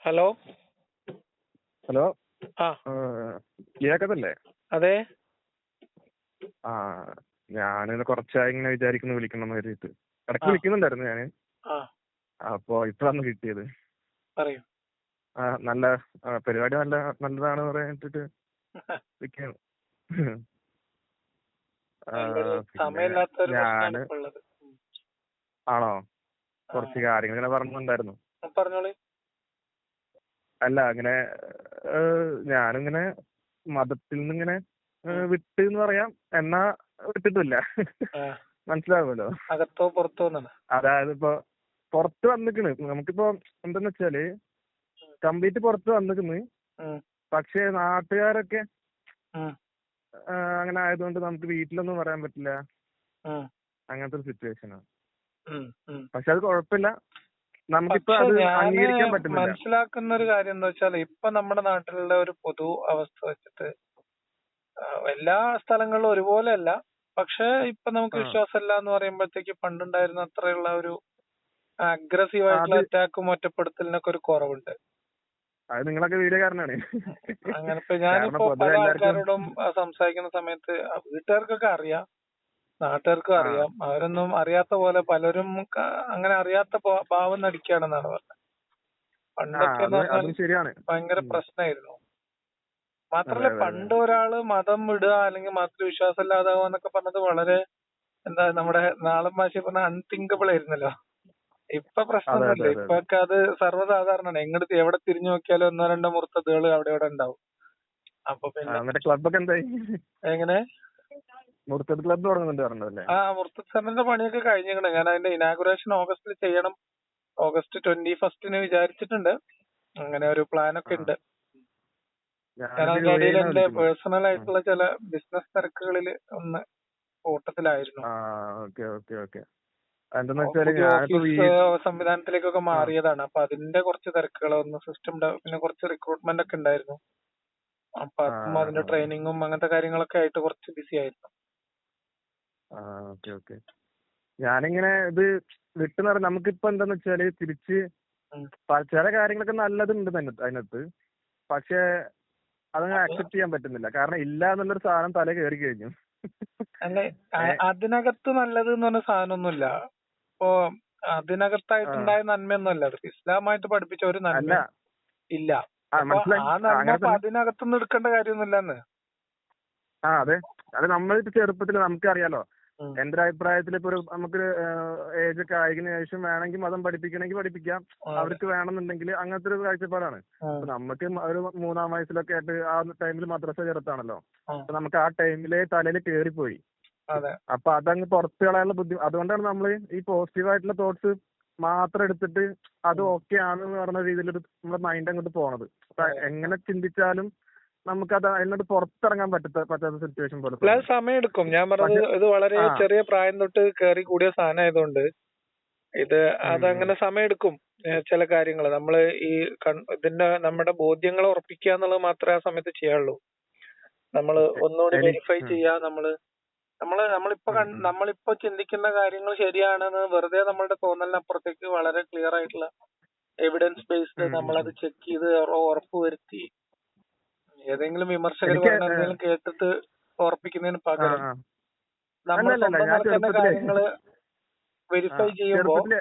Hello. Hello. ആ കേക്കതല്ലേ? അതെ. ആ ഞാനിങ്ങനെ കുറച്ചായി ഇങ്ങനെ വിചാരിക്കുന്നു വിളിക്കണം കരുതിയിട്ട്. ഇടയ്ക്ക് ആ വിളിക്കുന്നുണ്ടായിരുന്നു ഞാന്. ആ അപ്പൊ ഇപ്പഴാണ് കിട്ടിയത്. പറയൂ. നല്ല പരിപാടി നല്ലതാണ് പറഞ്ഞിട്ട് വിളിക്കാണ്. നല്ലൊരു പിന്നെ സമയമില്ലാത്ത ഒരു പ്രശ്നമാണ് ഞാന് ഇപ്പൊ ഉള്ളത്. ആണോ ആ, കുറച്ച് കാര്യങ്ങൾ ഇങ്ങനെ പറഞ്ഞിട്ടുണ്ടായിരുന്നു. പറഞ്ഞോളി. അല്ല അങ്ങനെ ഞാനിങ്ങനെ മതത്തിൽ നിന്നിങ്ങനെ വിട്ട് എന്ന് പറയാം, എന്നാ വിട്ടിട്ടില്ല. ആ, മനസ്സിലാവുമല്ലോ. അകത്തോ പുറത്തോ എന്നാണ്. അതായത് ഇപ്പൊ പുറത്ത് വന്നിക്കണ്, നമുക്കിപ്പോ എന്താന്ന് വെച്ചാല് കംപ്ലീറ്റ് പുറത്ത് വന്നിക്കണ്. ഉം, പക്ഷെ നാട്ടുകാരൊക്കെ ഉം, അങ്ങനെ ആയതുകൊണ്ട് നമുക്ക് വീട്ടിലൊന്നും പറയാൻ പറ്റില്ല. ഉം, അങ്ങനത്തെ ഒരു സിറ്റുവേഷനാണ്. ഉം, ഉം. പക്ഷെ അത് കുഴപ്പമില്ല, നമുക്കിപ്പോ പക്ഷെ അത് ഞാന് അംഗീകരിക്കാൻ പറ്റുന്നില്ല. മനസ്സിലാക്കുന്ന ഒരു കാര്യം എന്താ വെച്ചാൽ ഇപ്പൊ നമ്മുടെ നാട്ടിലുള്ള ഒരു പൊതു അവസ്ഥ വെച്ചിട്ട് എല്ലാ സ്ഥലങ്ങളിലും ഒരുപോലെ അല്ല. പക്ഷെ ഇപ്പൊ നമുക്ക് ആ വിശ്വാസമില്ല എന്ന് പറയുമ്പോഴത്തേക്ക് പണ്ടുണ്ടായിരുന്ന അത്രയുള്ള ഒരു അഗ്രസീവ് ആയിട്ടുള്ള അത് അറ്റാക്കും ഒറ്റപ്പെടുത്തലിനൊക്കെ ഒരു കുറവുണ്ട്. അത് നിങ്ങളൊക്കെ വീഡിയോ കാരണമാണ്. അങ്ങനെ ഇപ്പൊ കാരണം ഞാനിപ്പോ പൊതുവെ പല എല്ലാവർക്കും ആൾക്കാരോടും സംസാരിക്കുന്ന സമയത്ത് വീട്ടുകാർക്കൊക്കെ അറിയാം, നാട്ടുകാർക്കും ആ അറിയാം. അവരൊന്നും അറിയാത്ത പോലെ പലരും അങ്ങനെ അറിയാത്ത ഭാവം നടിക്കുകയാണെന്നാണ് പറഞ്ഞത്. ആ പണ്ടൊക്കെ എന്ന് പറഞ്ഞാൽ അതും ശരിയാണ്. ഭയങ്കര ഉം. പ്രശ്നമായിരുന്നു. അതെ മാത്രല്ല അതെ അതെ. പണ്ട് ഒരാള് മതം വിടുക അല്ലെങ്കിൽ മതത്തിൽ വിശ്വാസം ഇല്ലാതാവുക എന്നൊക്കെ പറഞ്ഞത് വളരെ എന്താ നമ്മുടെ നാടൻ ഭാഷയിൽ പറഞ്ഞ അൺതിങ്കബിൾ ആയിരുന്നല്ലോ. ഇപ്പൊ അതെ അതെ പ്രശ്നമൊന്നുമില്ല. അതെ അതെ. ഇപ്പൊക്കെ അത് സർവ്വസാധാരണമാണ്. എവിടെ തിരിഞ്ഞു നോക്കിയാലും ഒന്നോ രണ്ടോ മുർത്തതുകൾ അവിടെ ഇവിടെ ഉണ്ടാവും. അപ്പൊ പിന്നെ എന്നിട്ട് ക്ലബ്ബൊക്കെ എന്തായി? എങ്ങനെ മുർത്തത് ക്ലബ്ബ് തുടങ്ങുന്നുണ്ട് പറഞ്ഞല്ലേ? മുർത്തത് സെന്ററിന്റെ പണിയൊക്കെ കഴിഞ്ഞിട്ടുണ്ട്. ഞാൻ അതിന്റെ ഇനാഗുറേഷൻ ഓഗസ്റ്റിൽ ചെയ്യണം. ഓഗസ്റ്റ് 21 വിചാരിച്ചിട്ടുണ്ട്. അങ്ങനെ ഒരു പ്ലാനൊക്കെ ആ ഉണ്ട്. ഞാൻ ഞാനിത് അതിന്റെ ഇടയിൽ UAE-ന്നാ എന്റെ വിളിക്കുന്നത്. പേഴ്സണൽ ഉം. ആയിട്ടുള്ള ചില ബിസിനസ് തിരക്കുകളിൽ ഒന്ന് കൂട്ടത്തിലായിരുന്നു. ആ ഓക്കെ ഓക്കെ ഓക്കെ. എന്തെന്ന് വെച്ചാല് പുതിയ ഞാനിപ്പോ ഓഫീസ് സംവിധാനത്തിലേക്കൊക്കെ ആ മാറിയതാണ്. അപ്പൊ അതിന്റെ കുറച്ച് തിരക്കുകൾ, ഒന്ന് സിസ്റ്റം പിന്നെ കുറച്ച് റിക്രൂട്ട്മെന്റ് ഒക്കെ ഉണ്ടായിരുന്നു. അപ്പൊ ആ അതും അതിന്റെ ആ ട്രെയിനിങ്ങും അങ്ങനത്തെ കാര്യങ്ങളൊക്കെ ആയിട്ട് കുറച്ച് ബിസി ആയിരുന്നു. ആ ഓക്കെ ഓക്കെ. ഞാനിങ്ങനെ ഇത് വിട്ടു പറഞ്ഞ നമുക്കിപ്പോ എന്താന്ന് വെച്ചാല് തിരിച്ച് ഉം. ചില കാര്യങ്ങളൊക്കെ നല്ലതുണ്ട് അതിനകത്ത്. പക്ഷെ അതങ്ങനെ അത് അക്സെപ്റ്റ് ചെയ്യാൻ പറ്റുന്നില്ല. കാരണം ഇല്ല എന്നുള്ളൊരു സാധനം തല കയറി കഴിഞ്ഞു. അല്ലെ, ഏ അതിനകത്ത് നല്ലത് എന്ന് പറഞ്ഞ സാധനമൊന്നുമില്ല. ഇപ്പൊ ആ അതിനകത്തായിട്ടുണ്ടായ നന്മയൊന്നുമല്ല അത്. ഇസ്ലാമായിട്ട് പഠിപ്പിച്ച ഒരു അല്ല നന്മയും ഇല്ല. അപ്പൊ മനസ്സിലായി. ആ നന്മ അങ്ങനെ ഇപ്പൊ തന്നെ. അതിനകത്തുനിന്ന് എടുക്കേണ്ട കാര്യമൊന്നുമില്ലെന്ന്. അതെ. അത് നമ്മളിപ്പോ ചെറുപ്പത്തിൽ നമുക്കറിയാലോ. ഉം. എന്റെ ഒരു അഭിപ്രായത്തിൽ ഇപ്പൊ നമുക്ക് ഏജ് ഒക്കെ ആയതിനു ശേഷം വേണമെങ്കിൽ മതം പഠിപ്പിക്കണമെങ്കിൽ പഠിപ്പിക്കാം. അതെ. അവർക്ക് വേണമെന്നുണ്ടെങ്കിൽ അങ്ങനത്തെ ഒരു കാഴ്ചപ്പാടാണ്. ഉം. അപ്പൊ നമുക്ക് ഒരു 3-ാം വയസ്സിലൊക്കെ ആയിട്ട് ആ ടൈമിൽ മദ്രസ ചെറുത്താണല്ലോ. ഉം. അപ്പൊ നമുക്ക് ആ ടൈമിലെ തലയിൽ കയറിപ്പോയി. അതെ. അപ്പൊ അതങ്ങ് പുറത്ത് കളയാനുള്ള അതുകൊണ്ടാണ് നമ്മൾ ഈ പോസിറ്റീവ് ആയിട്ടുള്ള തോട്ട്സ് മാത്രം എടുത്തിട്ട് അത് ഉം. ഓക്കെ ആണെന്ന് പറഞ്ഞ രീതിയിൽ നമ്മുടെ മൈൻഡ് അങ്ങോട്ട് പോണത്. അപ്പൊ അതെ. എങ്ങനെ ചിന്തിച്ചാലും നമുക്കത് അതിനോട് പുറത്തിറങ്ങാൻ പറ്റാത്ത സിറ്റുവേഷൻ പോലെ പ്ലസ് തോന്നും. സമയം എടുക്കും. ഞാൻ പറഞ്ഞത് പക്ഷെ ഇത് വളരെ ആ ചെറിയ പ്രായം തൊട്ട് കയറി കൂടിയ സാധനം ആയതുകൊണ്ട് ഇത് ഉം ഉം. അതങ്ങനെ സമയമെടുക്കും. ചില കാര്യങ്ങൾ നമ്മള് ഈ ഇതിന്റെ നമ്മുടെ ബോധ്യങ്ങൾ ഉറപ്പിക്കുക എന്നുള്ളത് മാത്രമേ ആ സമയത്ത് ചെയ്യാറുള്ളൂ. നമ്മള് ഒന്നുകൂടി വെരിഫൈ ഉം ചെയ്യുക. നമ്മളിപ്പോ ഉം ഉം നമ്മളിപ്പോ ചിന്തിക്കുന്ന കാര്യങ്ങൾ ശരിയാണെന്ന് വെറുതെ നമ്മളുടെ തോന്നലിനപ്പുറത്തേക്ക് വളരെ ക്ലിയർ ആയിട്ടുള്ള എവിഡൻസ് ബേസ്ഡ് ഉം ഉം നമ്മളത് ഉം. ചെക്ക് ചെയ്ത് ഉറപ്പുവരുത്തി ഏതെങ്കിലും വിമർശകർ എനിക്ക് പറഞ്ഞ എന്തെങ്കിലും കേട്ടിട്ട് ഉറപ്പിക്കുന്നതിന് ആ പകരം ആ നമ്മൾ അല്ലല്ല സ്വന്തം ഞാൻ നിലക്ക് തന്നെ ചെറുപ്പത്തിലേ കാര്യങ്ങള് വെരിഫൈ ചെയ്യുമ്പോ ചെറുപ്പത്തില്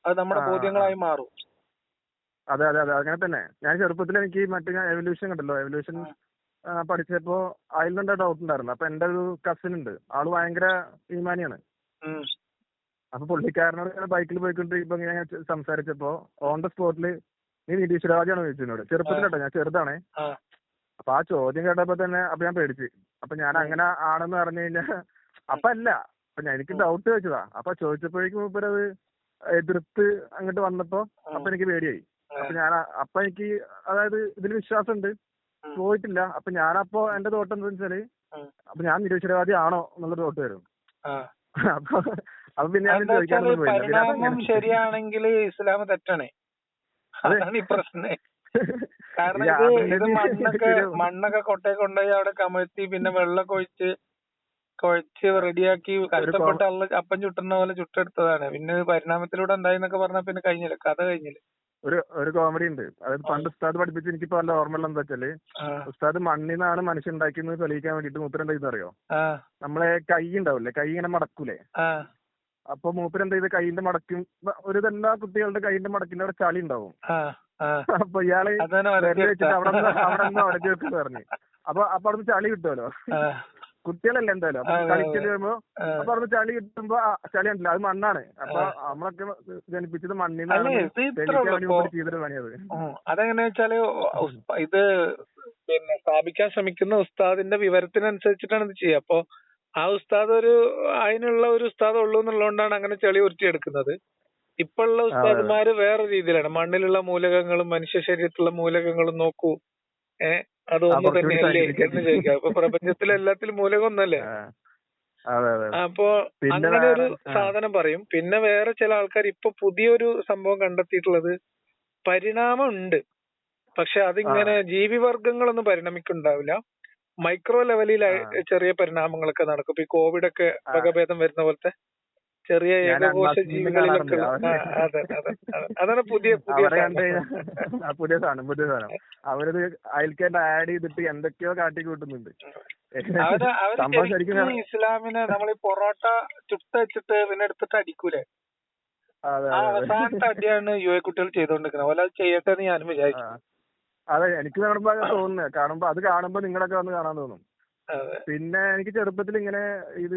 അത് നമ്മുടെ ആ ആ ആ ബോധ്യങ്ങളായി മാറും. അതെ അതെ അതെ അങ്ങനെ തന്നെ. ഞാൻ ചെറുപ്പത്തിൽ എനിക്ക് ഞാൻ എവല്യൂഷൻ കണ്ടല്ലോ, എവല്യൂഷൻ ഉം. പഠിച്ചപ്പോ അതിൽ നിന്റെ ഡൗട്ട് ഉണ്ടായിരുന്നു. അപ്പൊ എന്റെ ഒരു കസിൻ ഉണ്ട്, ആള് ഭയങ്കര ഈമാനിയാണ്. ഉം. അപ്പൊ പുള്ളിക്കാരനോട് ഇങ്ങനെ ബൈക്കിൽ പോയിക്കൊണ്ടിരിക്കുമ്പോ ഇങ്ങനെ സംസാരിച്ചപ്പോ ഓൺ ദ സ്പോട്ടില് നീ നിരീശ്വരവാദിയാണോ ചോദിച്ചു എന്നോട്. ആ. ചെറുപ്പത്തിലട്ടോ, ഞാൻ ചെറുതാണേ. ആ. അപ്പൊ ആ ചോദ്യം കേട്ടപ്പോ തന്നെ അപ്പൊ ഞാൻ പേടിച്ച്. അപ്പൊ ഞാൻ ഉം. അങ്ങനെ ആണെന്ന് പറഞ്ഞു കഴിഞ്ഞാൽ ഉം. അപ്പൊ അല്ല. അപ്പൊ എനിക്ക് ഉം. ഡൗട്ട് ചോദിച്ചതാ. അപ്പൊ ചോദിച്ചപ്പോഴേക്കും മൂപ്പരത് എതിർത്ത് അങ്ങോട്ട് വന്നപ്പോ ഉം. അപ്പൊ എനിക്ക് പേടിയായി. ആ. അപ്പൊ അപ്പൊ എനിക്ക് അതായത് ഇതിൽ വിശ്വാസമുണ്ട്, ഉം. പോയിട്ടില്ല. അപ്പൊ ഞാനപ്പോ എന്റെ തോട്ട് എന്താ വെച്ചാല് ഉം. അപ്പൊ ഞാൻ നിരീശ്വരവാദി ആണോ എന്നുള്ള തോട്ട് വരും. ആ. അപ്പൊ അപ്പൊ പിന്നെ ഞാൻ അതെന്താ വെച്ചാല് ചോദിക്കാനൊന്നും പോയില്ല. പിന്നെ പരിണാമം അതങ്ങനെ ശരിയാണെങ്കിൽ ഇസ്ലാം തെറ്റാണ്. അതെ. അതാണ് ഈ പ്രശ്നം. കാരണം ഈ ഇത് ആധുനിക ശരിയാവും. മണ്ണൊക്കെ കൊട്ടയെ കൊണ്ടുപോയി അവിടെ കമഴ്ത്തി പിന്നെ വെള്ളമൊക്കെ കുഴച്ച് റെഡിയാക്കി ഒരു കഷ്ടപ്പെട്ട് അപ്പം ചുട്ടുന്ന പോലെ ചുട്ടെടുത്തതാണ്. പിന്നെ പരിണാമത്തിലൂടെ ഉണ്ടായിന്നൊക്കെ പറഞ്ഞാൽ പിന്നെ കഴിഞ്ഞില്ല, കഥ കഴിഞ്ഞില്ല. ഒരു കോമഡി ഉണ്ട്. അതായത് പണ്ട് ഉസ്താദ് പഠിപ്പിച്ച് എനിക്കിപ്പോ നല്ല ഓർമ്മയുള്ള എന്താ വെച്ചാല്, ഉസ്താദ് മണ്ണിന്നാണ് മനുഷ്യൻ ഉണ്ടാക്കിയെന്ന് തെളിയിക്കാൻ വേണ്ടിട്ട് മൂപ്പര് എന്താ അറിയോ, നമ്മളെ കൈ ഉണ്ടാവില്ലേ, കൈ ഇങ്ങനെ മടക്കൂലേ, അപ്പൊ മൂപ്പര് എന്താ ചെയ്ത് കൈയിന്റെ മടക്കും ഒരു എല്ലാ കുട്ടികളുടെ കൈയിന്റെ മടക്കിന്റെ അവിടെ ചളി ഉണ്ടാവും. അപ്പൊ ഇയാള് വിരല് വെച്ചിട്ട് അവിടെ നിന്ന് ഉടച്ചു വെക്കുന്നു പറഞ്ഞു. അപ്പൊ അവിടുന്ന് ചളി കിട്ടുമല്ലോ, കുട്ടികളല്ലേ എന്തായാലും. അപ്പൊ കളിക്കല് വരുമ്പോ അപ്പൊ അവിടുന്ന് ചളി കിട്ടുമ്പോ ചളി ഉണ്ടല്ലോ, അത് മണ്ണാണ്. അപ്പൊ നമ്മളൊക്കെ ജനിപ്പിച്ചത് മണ്ണിനാണ് ചെയ്തൊരു പണിയത്. അതെങ്ങനെയാ വെച്ചാല് ഇത് പിന്നെ സ്ഥാപിക്കാൻ ശ്രമിക്കുന്ന ഉസ്താദിന്റെ വിവരത്തിനനുസരിച്ചിട്ടാണ് ഇത് ചെയ്യുക. അപ്പൊ ആ ഉസ്താദ് അതിനുള്ള ഒരു ഉസ്താദ് ഉള്ളൂ എന്നുള്ളതുകൊണ്ടാണ് അങ്ങനെ ചെളി ഉരുട്ടിയെടുക്കുന്നത്. ഇപ്പോഴുള്ള ഉസ്താദുമാര് വേറെ രീതിയിലാണ്. മണ്ണിലുള്ള മൂലകങ്ങളും മനുഷ്യ ശരീരത്തിലുള്ള മൂലകങ്ങളും നോക്കൂ, അത് ഒന്ന് തന്നെയല്ലേ എന്ന് ചോദിക്കാം. അപ്പൊ പ്രപഞ്ചത്തിലെ എല്ലാത്തിലും മൂലകം ഒന്നല്ലേ. അപ്പൊ അങ്ങനെ ഒരു സാധനം പറയും. പിന്നെ വേറെ ചില ആൾക്കാർ ഇപ്പൊ പുതിയൊരു സംഭവം കണ്ടെത്തിയിട്ടുള്ളത്, പരിണാമം ഉണ്ട്, പക്ഷെ അതിങ്ങനെ ജീവിവർഗങ്ങളൊന്നും പരിണമിക്കുണ്ടാവില്ല. മൈക്രോ ലെവലിൽ ചെറിയ പരിണാമങ്ങളൊക്കെ നടക്കും. ഇപ്പൊ ഈ കോവിഡ് ഒക്കെ വകഭേദം വരുന്ന പോലത്തെ ചെറിയ ഏകകോശ ജീവികളിലൊക്കെ. അതാണ് പുതിയ സാധനം. അവരത് അയൽക്കാരുടെ ആഡ് ചെയ്തിട്ട് എന്തൊക്കെയോ കാട്ടി കൂട്ടുന്നുണ്ട്. ഇസ്ലാമിനെ നമ്മൾ ഈ പൊറോട്ട ചുട്ട് വെച്ചിട്ട് പിന്നെ എടുത്തിട്ട് അടിക്കൂലേ, ആ അവസാനത്തെ അടിയാണ് കുട്ടികൾ ചെയ്തോണ്ടിരിക്കുന്നത്. പോലെ അത് ചെയ്യട്ടെ എന്ന് ഞാനും വിചാരിച്ചു. അതെ, എനിക്ക് കാണുമ്പോ അത് കാണുമ്പോ നിങ്ങളൊക്കെ വന്ന് കാണാൻ തോന്നും. പിന്നെ എനിക്ക് ചെറുപ്പത്തിൽ ഇങ്ങനെ ഇത്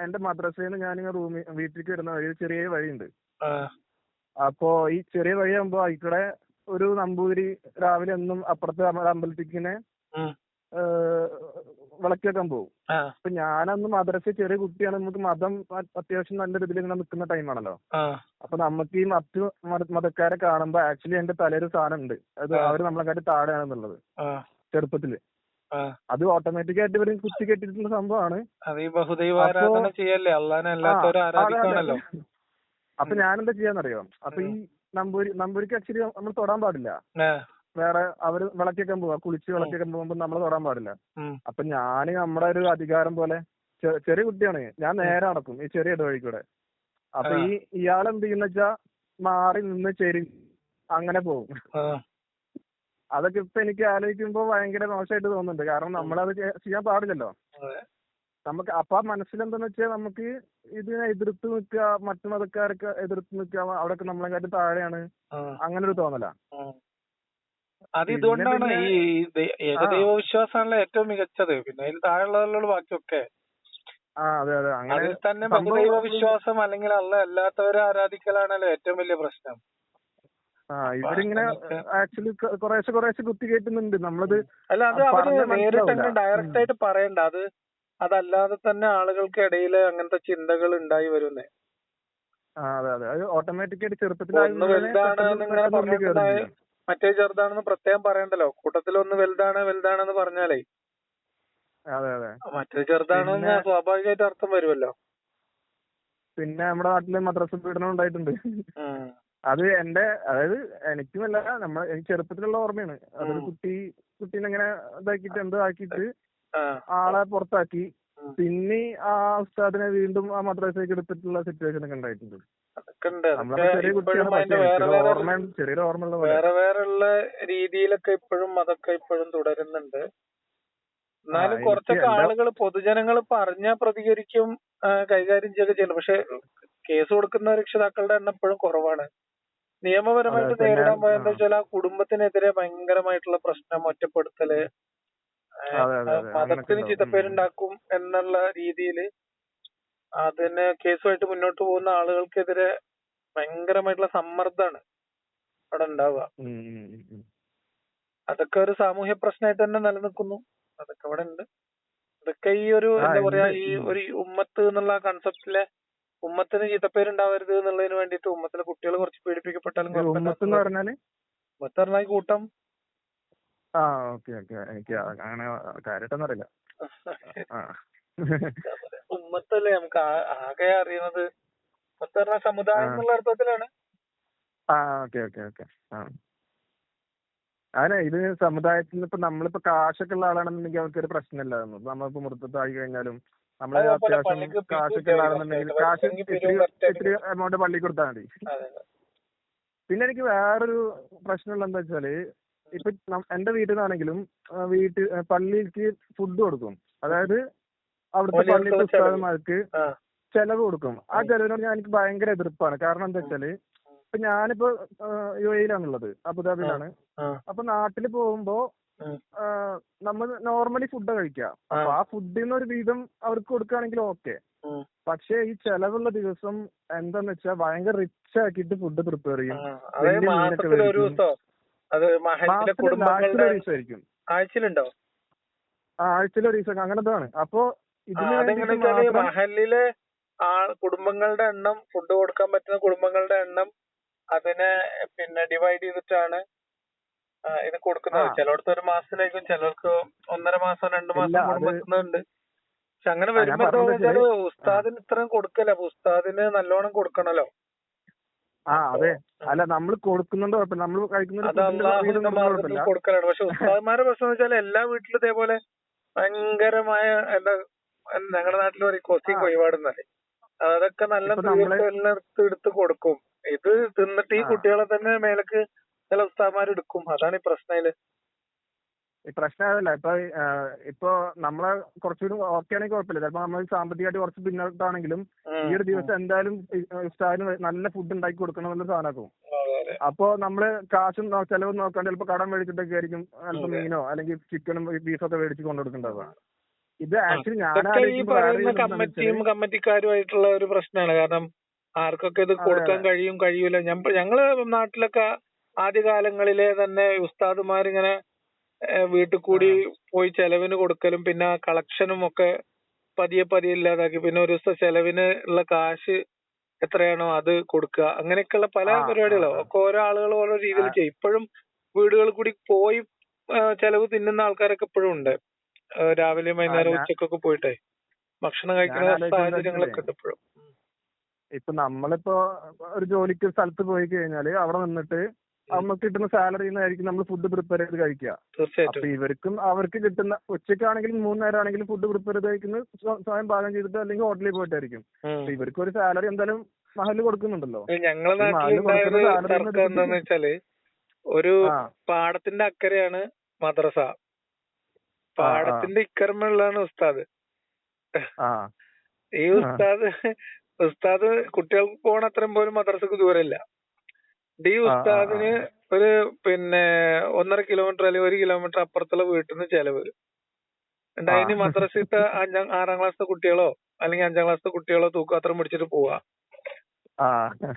എന്റെ മദ്രസയിൽ നിന്ന് ഞാനിങ്ങനെ വീട്ടിലേക്ക് വരുന്ന വഴി ചെറിയ വഴിയുണ്ട്. അപ്പോ ഈ ചെറിയ വഴിയാകുമ്പോ അതിക്കൂടെ ഒരു നമ്പൂതിരി രാവിലെ എന്നും അപ്പുറത്തെ അമ്പലത്തിക്കിനെ വിളക്ക് വെക്കാൻ പോകും. അപ്പൊ ഞാനന്ന് മദ്രസ ചെറിയ കുട്ടിയാണ്, നമുക്ക് മതം അത്യാവശ്യം നല്ല ഇതിൽ ഇങ്ങനെ നിൽക്കുന്ന ടൈമാണല്ലോ. അപ്പൊ നമുക്ക് ഈ മറ്റു മതക്കാരെ കാണുമ്പോ ആക്ച്വലി എന്റെ തലയൊരു സാധനം ഉണ്ട്, അത് അവര് നമ്മളെക്കാട്ടി താഴെയാണെന്നുള്ളത് ചെറുപ്പത്തില്. അത് ഓട്ടോമാറ്റിക് ആയിട്ട് ഇവര് കുത്തി കെട്ടിയിട്ടുള്ള സംഭവമാണ്. അപ്പൊ ഞാനെന്താ ചെയ്യാന്നറിയോ, അപ്പൊ ഈ നമ്പൂരിക്ക് ആക്ച്വലി നമ്മൾ തൊടാൻ പാടില്ല. വേറെ അവര് വിളക്കൊക്കെ പോവാ, കുളിച്ച് വിളക്കൊക്കെ പോകുമ്പോ നമ്മൾ തൊടാൻ പാടില്ല. അപ്പൊ ഞാന് നമ്മുടെ ഒരു അധികാരം പോലെ ചെറിയ കുട്ടിയാണ്, ഞാൻ നേരെ നടക്കും ഈ ചെറിയ ഇടവഴിക്കൂടെ. അപ്പൊ ഇയാളെന്ത് ചെയ്യുന്ന വെച്ചാ മാറി നിന്ന് ചെരി അങ്ങനെ പോകും. അതൊക്കെ ഇപ്പൊ എനിക്ക് ആലോചിക്കുമ്പോ ഭയങ്കര മോശമായിട്ട് തോന്നുന്നുണ്ട്. കാരണം നമ്മളത് ചെയ്യാൻ പാടില്ലല്ലോ. നമുക്ക് അപ്പൊ മനസ്സിലെന്താന്ന് വെച്ചാൽ നമുക്ക് ഇതിനെ എതിർത്ത് നിൽക്കുക, മറ്റു മതക്കാരൊക്കെ എതിർത്ത് നിൽക്കുക, അവിടെയൊക്കെ നമ്മളെക്കാട്ടി താഴെയാണ്, അങ്ങനെ ഒരു തോന്നല. അത് ഇതുകൊണ്ടാണ് ഈ ഏകദൈവ വിശ്വാസമാണല്ലോ ഏറ്റവും മികച്ചത്. പിന്നെ അതിൽ താഴെയുള്ളവരുള്ള ബാക്കിയൊക്കെ അതിൽ തന്നെ ബഹുദൈവ വിശ്വാസം അല്ലെങ്കിൽ അല്ലാത്തവരെ ആരാധിക്കലാണല്ലോ ഏറ്റവും വലിയ പ്രശ്നം. ഇവരിങ്ങനെ ആക്ച്വലി കുറേശ്ശെ കുത്തി കയറ്റുന്നുണ്ട് നമ്മളത്. അല്ല, അത് അവര് നേരിട്ട് ഡയറക്റ്റ് ആയിട്ട് പറയണ്ട, അതല്ലാതെ തന്നെ ആളുകൾക്ക് ഇടയിൽ അങ്ങനത്തെ ചിന്തകൾ ഉണ്ടായി വരുന്നേ. ഓട്ടോമാറ്റിക്കായിട്ട് ചെറുപ്പത്തിൽ മറ്റേ ചെറുതാണെന്ന് പ്രത്യേകം പറയണ്ടല്ലോ. കൂട്ടത്തിൽ ഒന്ന് വലുതാണെന്ന് പറഞ്ഞാലേ മറ്റേ ചെറുതാണെന്ന് സ്വാഭാവികമായിട്ട് അർത്ഥം വരുമല്ലോ. പിന്നെ നമ്മുടെ നാട്ടില് മദ്രസ പീഡനം ഉണ്ടായിട്ടുണ്ട്. അത് അതായത് എനിക്കുമല്ല, എനിക്ക് ചെറുപ്പത്തിലുള്ള ഓർമ്മയാണ്. അതൊരു കുട്ടീനെ ഇങ്ങനെ ഇതാക്കിയിട്ട് എന്തോ ആക്കിയിട്ട് ആളെ പുറത്താക്കി. പിന്നെ ആ ഉസ്താദിനെ വീണ്ടും ആ മദ്രസയ്ക്ക് എടുത്തിട്ടുള്ള സിറ്റുവേഷൻ ഒക്കെ ഉണ്ടായിട്ടുണ്ട്. വേറെ വേറെയുള്ള രീതിയിലൊക്കെ ഇപ്പോഴും അതൊക്കെ ഇപ്പോഴും തുടരുന്നുണ്ട്. എന്നാലും കുറച്ചൊക്കെ ആളുകൾ പൊതുജനങ്ങൾ പറഞ്ഞാൽ പ്രതികരിക്കും, കൈകാര്യം ചെയ്യുക ചെയ്യണം. പക്ഷെ കേസ് കൊടുക്കുന്ന രക്ഷിതാക്കളുടെ എണ്ണം ഇപ്പോഴും കുറവാണ്. നിയമപരമായിട്ട് നേരിടാൻ പോയ എന്താ വെച്ചാൽ ആ കുടുംബത്തിനെതിരെ ഭയങ്കരമായിട്ടുള്ള പ്രശ്നം, ഒറ്റപ്പെടുത്തല്, മതത്തിന് ചിത്തപ്പേരുണ്ടാക്കും എന്നുള്ള രീതിയിൽ അതിന് കേസുമായിട്ട് മുന്നോട്ട് പോകുന്ന ആളുകൾക്കെതിരെ ഭയങ്കരമായിട്ടുള്ള സമ്മർദ്ദമാണ് അവിടെ ഉണ്ടാവുക. അതൊക്കെ ഒരു സാമൂഹ്യ പ്രശ്നമായിട്ട് തന്നെ നിലനിൽക്കുന്നു. അതൊക്കെ ഇവിടെ ഉണ്ട്. ഇതൊക്കെ ഈ ഒരു എന്താ പറയാ, ഈ ഒരു ഉമ്മത്ത് എന്നുള്ള കൺസെപ്റ്റിലെ ഉമ്മത്തിന് ചീത്തപ്പേരുണ്ടാവരുത് എന്നുള്ളതിന് വേണ്ടിയിട്ട് ഉമ്മത്തിലെ കുട്ടികൾ കുറച്ച് പീഡിപ്പിക്കപ്പെട്ടാലും ഉമ്മത്ത് പറഞ്ഞാൽ കൂട്ടം. എനിക്ക് അങ്ങനെ കാര്യമായിട്ടൊന്നും ഉമ്മത്തല്ലേ നമുക്ക് ആകെ അറിയുന്നത്. ഉമ്മത്ത് പറഞ്ഞ സമുദായം എന്നുള്ള അർത്ഥത്തിലാണ്. അങ്ങനെ ഇത് സമുദായത്തിൽ ഇപ്പൊ നമ്മളിപ്പോ കാശൊക്കെ ഉള്ള ആളാണെന്നുണ്ടെങ്കിൽ അവർക്കൊരു പ്രശ്നമില്ല. നമ്മളിപ്പോ മൃത്തത്തായി കഴിഞ്ഞാലും നമ്മളെ അത്യാവശ്യം കാശൊക്കെ ഉള്ള ആളാണെന്നുണ്ടെങ്കിൽ കാശ് ഇത്തിരി എമൗണ്ട് പള്ളി കൊടുത്താൽ മതി. പിന്നെ എനിക്ക് വേറൊരു പ്രശ്നമുള്ള എന്താ വെച്ചാല്, ഇപ്പൊ എന്റെ വീട്ടിൽ നിന്നാണെങ്കിലും പള്ളിക്ക് ഫുഡ് കൊടുക്കും. അതായത് അവിടുത്തെ പള്ളിയിലത്തെ ഉസ്താദന്മാർക്ക് ചെലവ് കൊടുക്കും. ആ ചെലവിനോട് എനിക്ക് ഭയങ്കര എതിർപ്പാണ്. കാരണം എന്താ വെച്ചാല്, ഇപ്പൊ ഞാനിപ്പോ UAE-ലാണുള്ളത്, അബുദാബിയിലാണ്. അപ്പൊ നാട്ടിൽ പോകുമ്പോ നമ്മൾ നോർമലി ഫുഡ് കഴിക്കുക. അപ്പൊ ആ ഫുഡിന് ഒരു വീതം അവർക്ക് കൊടുക്കുകയാണെങ്കിൽ ഓക്കെ. പക്ഷെ ഈ ചെലവുള്ള ദിവസം എന്താന്ന് വെച്ചാൽ ഭയങ്കര റിച്ച് ആക്കിയിട്ട് ഫുഡ് പ്രിപ്പയർ ചെയ്യും. ആഴ്ചയിലൊരീസമായിരിക്കും. ആഴ്ചയിലൊരീസം അങ്ങനത്താണ്. അപ്പൊ മഹല്ലിലെ കുടുംബങ്ങളുടെ എണ്ണം, ഫുഡ് കൊടുക്കാൻ പറ്റുന്ന കുടുംബങ്ങളുടെ എണ്ണം അതിനെ പിന്നെ ഡിവൈഡ് ചെയ്തിട്ടാണ് ഇത് കൊടുക്കുന്നത്. ചിലർക്ക് ഒരു മാസത്തിലായിരിക്കും, ചിലർക്ക് 1.5 മാസം 2 മാസം കൊടുക്കുന്നുണ്ട്. പക്ഷെ അങ്ങനെ വരുമ്പോ ഉസ്താദിന് ഇത്രയും കൊടുക്കല, അപ്പൊ ഉസ്താദിന് നല്ലോണം കൊടുക്കണല്ലോ. അതെ, അല്ല നമ്മൾ കൊടുക്കുന്നുണ്ടോ നമ്മൾ കഴിക്കുന്ന കൊടുക്കലാണ്. പക്ഷെ ഉസ്താദ്മാരുടെ പ്രശ്നം എന്ന് വെച്ചാൽ എല്ലാ വീട്ടിലും ഇതേപോലെ ഭയങ്കരമായ എന്താ ഞങ്ങളുടെ നാട്ടിൽ പറയും കൊസി കൊയ്പാടുന്നല്ലേ, അതൊക്കെ നല്ല എല്ലായിടത്തും എടുത്ത് കൊടുക്കും. ഇത് തിന്നിട്ട് ഈ കുട്ടികളെ തന്നെ മേലേക്ക് ചില ഉസ്താദ്മാർ എടുക്കും. അതാണ് ഈ പ്രശ്നം. ഈ പ്രശ്നം അതല്ല. ഇപ്പൊ നമ്മളെ കുറച്ചുകൂടി ഓക്കെ ആണെങ്കിൽ കുഴപ്പമില്ല. ചിലപ്പോ നമ്മൾ സാമ്പത്തികമായിട്ട് കുറച്ച് പിന്നോട്ടാണെങ്കിലും ഈ ഒരു ദിവസം എന്തായാലും ഉസ്താദിന് നല്ല ഫുഡ് ഉണ്ടാക്കി കൊടുക്കണമെന്നൊരു സാധനമാക്കും. അപ്പൊ നമ്മള് കാശും ചെലവും നോക്കാണ്ട് ചിലപ്പോ കടം മേടിച്ചിട്ടൊക്കെ ആയിരിക്കും ചിലപ്പോ മീനോ അല്ലെങ്കിൽ ചിക്കനും ബീഫൊക്കെ മേടിച്ച് കൊണ്ടുകൊടുക്കുന്നുണ്ടാവുക. ഇത് ആക്ച്വലി കമ്മിറ്റിക്കാരുമായിട്ടുള്ള ഒരു പ്രശ്നമാണ്. കാരണം ആർക്കൊക്കെ ഇത് കൊടുക്കാൻ കഴിയൂല. ഞങ്ങള് നാട്ടിലൊക്കെ ആദ്യകാലങ്ങളിലെ തന്നെ ഉസ്താദുമാരിങ്ങനെ വീട്ടിൽ കൂടി പോയി ചെലവിന് കൊടുക്കലും പിന്നെ കളക്ഷനും ഒക്കെ പതിയെ ഇല്ലാതാക്കി. പിന്നെ ഒരു ദിവസം ചെലവിന് ഉള്ള കാശ് എത്രയാണോ അത് കൊടുക്കുക. അങ്ങനെയൊക്കെയുള്ള പല പരിപാടികളും ഒക്കെ ഓരോ ആളുകൾ ഓരോ രീതിയിൽ ചെയ്യും. ഇപ്പോഴും വീടുകളിൽ കൂടി പോയി ചെലവ് തിന്നുന്ന ആൾക്കാരൊക്കെ ഇപ്പോഴും ഉണ്ട്. രാവിലെയും വൈകുന്നേരം ഉച്ചക്കൊക്കെ പോയിട്ടേ ഭക്ഷണം കഴിക്കുന്ന സാഹചര്യങ്ങളൊക്കെ ഉണ്ട് ഇപ്പോഴും. ഇപ്പൊ നമ്മളിപ്പോ ഒരു ജോലിക്ക് സ്ഥലത്ത് പോയി കഴിഞ്ഞാല് അവിടെ നിന്നിട്ട് നമുക്ക് കിട്ടുന്ന സാലറിന്നായിരിക്കും നമ്മൾ ഫുഡ് പ്രിപ്പയർ ചെയ്ത് കഴിക്കുക. അപ്പൊ ഇവർക്കും അവർക്ക് കിട്ടുന്ന ഉച്ചക്കാണെങ്കിലും 3 നേരം ആണെങ്കിലും ഫുഡ് പ്രിപ്പയർ ചെയ്ത് കഴിക്കുന്നത് സ്വയം പാകം ചെയ്തിട്ട് അല്ലെങ്കിൽ ഹോട്ടലിൽ പോയിട്ടായിരിക്കും. ഇവർക്ക് ഒരു സാലറി എന്തായാലും മഹല് കൊടുക്കുന്നുണ്ടല്ലോ. ഞങ്ങളെ നാട്ടിലുണ്ടായത് എന്താന്ന് വെച്ചാല് ഒരു പാടത്തിന്റെ അക്കരെയാണ് മദ്രസ, പാടത്തിന്റെ ഇക്കരമുള്ളതാണ് ഉസ്താദ്. ഈ ഉസ്താദ് കുട്ടികൾക്ക് പോണ അത്രയും പോലും മദ്രസക്ക് ദൂരമില്ല. ഈ ഉസ്താദിന് ഒരു 1.5 കിലോമീറ്റർ അല്ലെങ്കിൽ 1 കിലോമീറ്റർ അപ്പുറത്തുള്ള വീട്ടിൽ നിന്ന് ചെലവ്. അതിന് മദ്രസത്തെ 6ാം ക്ലാസ്സിലെ കുട്ടികളോ അല്ലെങ്കിൽ 5ാം ക്ലാസ്സിലെ കുട്ടികളോ തൂക്കാത്രം പിടിച്ചിട്ട് പോവാ.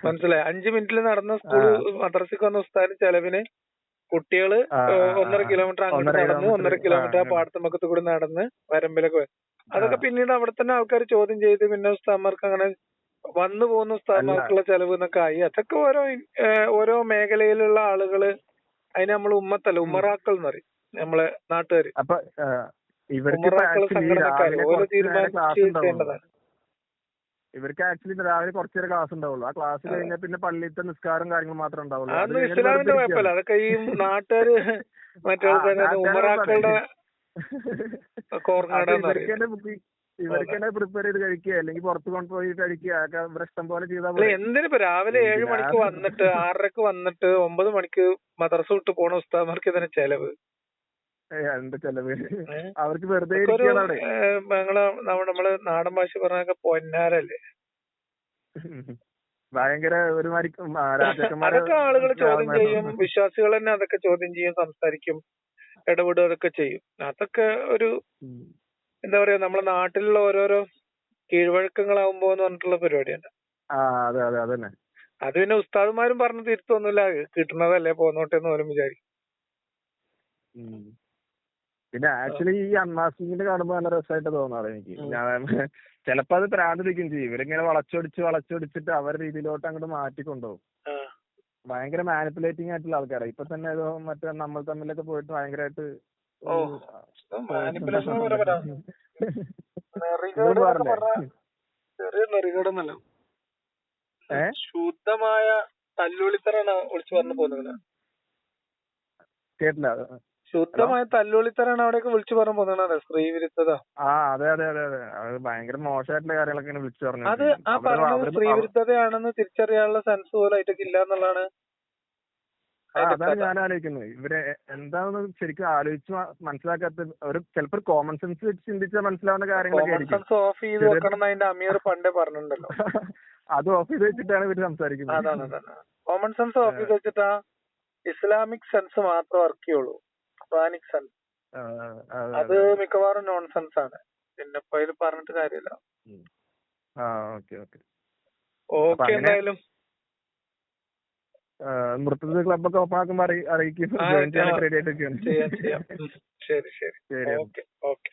മനസ്സിലായി? 5 മിനിറ്റിൽ നടന്ന സ്കൂള് മദ്രസക്ക് വന്ന ഉസ്താദിന് ചെലവിന് കുട്ടികള് 1.5 കിലോമീറ്റർ അങ്ങോട്ട് നടന്ന് 1.5 കിലോമീറ്റർ ആ പാടത്തുമക്കത്ത് കൂടി നടന്ന് വരമ്പിലൊക്കെ. അതൊക്കെ പിന്നീട് അവിടെ തന്നെ ആൾക്കാർ ചോദ്യം ചെയ്ത് പിന്നെ ഉസ്താദ്മാർക്ക് അങ്ങനെ വന്നു പോകുന്ന ഉസ്താദ്മാർക്കുള്ള ചെലവ് എന്നൊക്കെ ആയി. അതൊക്കെ ഓരോ മേഖലയിലുള്ള ആളുകള് അതിന് നമ്മൾ ഉമ്മത്തല്ല ഉമ്മറാക്കൾ എന്ന് പറയും നമ്മളെ നാട്ടുകാര്. ഉമ്മറാക്കൾ സംഘടനക്കാര് ഓരോ തീരുമാനിക്കേണ്ടതാണ്. ഇവർക്ക് ആക്ച്വലി രാവിലെ കുറച്ചു നേരം ക്ലാസ് ഉണ്ടാവുള്ളൂ. ആ ക്ലാസ് കഴിഞ്ഞാൽ പിന്നെ പള്ളിയിലത്തെ നിസ്കാരം കാര്യങ്ങളും മാത്രമേ ഉണ്ടാവുള്ളൂ. അതൊന്നും ഇസ്ലാമിന്റെ കുഴപ്പമില്ല. അതൊക്കെ ഈ നാട്ടുകാര് മറ്റേ ഉമ്മറാക്കളുടെ ഇവർക്ക് തന്നെ പ്രിപ്പയർ ചെയ്ത് കഴിക്കുക അല്ലെങ്കിൽ പുറത്ത് കൊണ്ടുപോയി കഴിക്കുക ഇഷ്ടം പോലെ ചെയ്താൽ എന്തിനിപ്പോ രാവിലെ 7 മണിക്ക് വന്നിട്ട് 6:30 വന്നിട്ട് 9 മണിക്ക് മദ്രസ വിട്ട് പോണ ഉസ്താദ്മാർക്ക് ഇതിന് ചെലവ്. എന്താ ചെലവ്? അവർക്ക് വെറുതെ നമ്മള് നാടൻ ഭാഷ പറഞ്ഞൊക്കെ പൊന്നാരല്ലേ. ഭയങ്കര ഒരുമാതിരി അതൊക്കെ ആളുകൾ ചോദ്യം ചെയ്യും. വിശ്വാസികൾ തന്നെ അതൊക്കെ ചോദ്യം ചെയ്യും, സംസാരിക്കും, ഇടപെടും, അതൊക്കെ ചെയ്യും. അതൊക്കെ ഒരു എന്താ പറയാ നമ്മളെ നാട്ടിലുള്ള ഓരോരോ കീഴ്വഴക്കങ്ങളാവുമ്പോ എന്ന് പറഞ്ഞിട്ടുള്ള പരിപാടിയാണ്. അത് പിന്നെ ഉസ്താദുമാരും പറഞ്ഞ് തിരുത്തൊന്നുമില്ല, കിട്ടുന്നതല്ലേ പോന്നോട്ടെ എന്ന് പോലും വിചാരിക്കും. പിന്നെ ആക്ച്വലി ഈ അൺമാസ്കിങ്ങിന്റെ കാണുമ്പോ നല്ല രസമായിട്ട് തോന്നാറ് എനിക്ക്. ഞാൻ ചിലപ്പോ അത് പ്രാന്തിരിക്കും ചെയ്യും. ഇവരിങ്ങനെ വളച്ചൊടിച്ചിട്ട് അവരുടെ രീതിയിലോട്ട് അങ്ങോട്ട് മാറ്റിക്കൊണ്ടുപോകും. ഭയങ്കര മാനിപ്പുലേറ്റിംഗ് ആയിട്ടുള്ള ആൾക്കാരാണ്. ഇപ്പൊ തന്നെ ഏതോ മറ്റേ നമ്മൾ തമ്മിലൊക്കെ പോയിട്ട് ഭയങ്കരമായിട്ട് ശുദ്ധമായ തല്ലുളിത്തരാണ് വിളിച്ചു പറഞ്ഞു പോകുന്നത്. കേട്ടില്ല. ശുദ്ധമായ തല്ലുളിത്തരാണ് അവിടെയൊക്കെ വിളിച്ചു പറഞ്ഞു പോകുന്നത്. സ്ത്രീ വിരുദ്ധത. അതെ ഭയങ്കര മോശമായിട്ടുള്ള കാര്യങ്ങളൊക്കെ വിളിച്ചു പറഞ്ഞു. അത് ആ പറയുന്നത് സ്ത്രീ വിരുദ്ധതയാണെന്ന് തിരിച്ചറിയാനുള്ള സെൻസ് പോലും ആയിട്ടൊക്കെ ഇല്ല എന്നുള്ളതാണ് അതാണ് ഞാൻ ആലോചിക്കുന്നത്. ഇവരെ എന്താണെന്ന് ശരിക്കും ആലോചിച്ച് മനസ്സിലാക്കാത്ത ഒരു ചിലപ്പോൾ കോമൺ സെൻസ് വെച്ച് ചിന്തിച്ചാൽ മനസ്സിലാവുന്ന കാര്യങ്ങളൊക്കെ ആയിരിക്കും. ഓഫ് ചെയ്ത് വെക്കണം അതിന്റെ അമീർ പണ്ടേ പറഞ്ഞിട്ടുണ്ടല്ലോ. അത് ഓഫ് ചെയ്ത് വെച്ചിട്ടാണ് ഇവര് സംസാരിക്കുന്നത്. അതാണ് കോമൺ സെൻസ് ഓഫ് ചെയ്ത് വെച്ചിട്ടാ ഇസ്ലാമിക് സെൻസ് മാത്രം വർക്ക് ചെയ്യുള്ളൂ. ഖുറാനിക് സെൻസ് അത് മിക്കവാറും നോൺ സെൻസ് ആണ്. പിന്നെ ഇപ്പൊ ഇത് പറഞ്ഞിട്ട് കാര്യമില്ല. ഓക്കെ എന്തായാലും മൃത്തത്തിൽ ക്ലബൊക്കെ ഓപ്പൺ ആക്കുമ്പോ അറിയിക്കും. ചെയ്യാം. ശരി. ഓക്കെ.